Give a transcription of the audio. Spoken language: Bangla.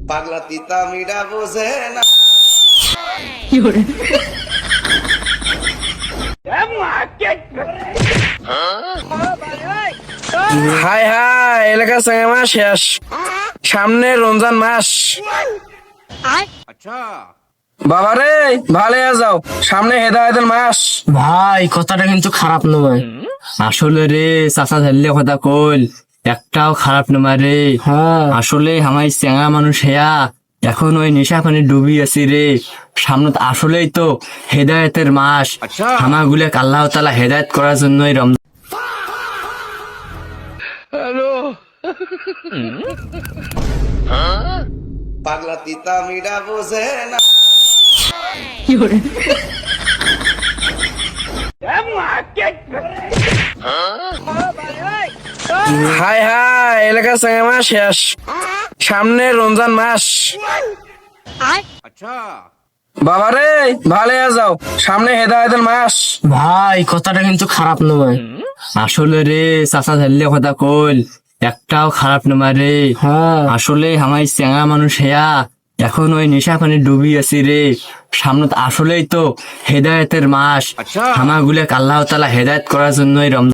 পাগলা তিতা মিডা বোঝে না। হাই হাই, এলাকা সঙ্গে মাস শেষ, সামনে রমজান মাস। বাবারে ভালো যাও, সামনে হেদায়েতের মাস। ভাই কথাটা কিন্তু খারাপ নয়। আসলে রে চাচা ধরলে কথা কইল, একটাও খারাপ নয় রে। আসলে আমার চেঙা মানুষ হেয়া এখন ওই নেশা পানি ডুবি আছি রে। সামনে তো আসলেই তো হেদায়েতের মাস। আমার গুলে আল্লাহ তাআলা হেদায়েত করার জন্যই রমজান। পাগলা তিতা মিডা বোঝে না। হাই হাই, এলাকা সঙ্গে মাস শেষ, সামনে রমজান মাস। বাবারে ভালো যাও, সামনে হেদায়েতের মাস। ভাই কথাটা কিন্তু খারাপ নয়। আসলে রে চাচা ধরলে কথা কইল, একটাও খারাপ নয় রে। আসলে আমার চেঙা মানুষ হেয়া এখন ওই নেশা পানি ডুবি আছি রে। সামনে তো আসলেই তো হেদায়েতের মাস। আমার গুলে আল্লাহ তাআলা হেদায়েত করার জন্যই রমজান।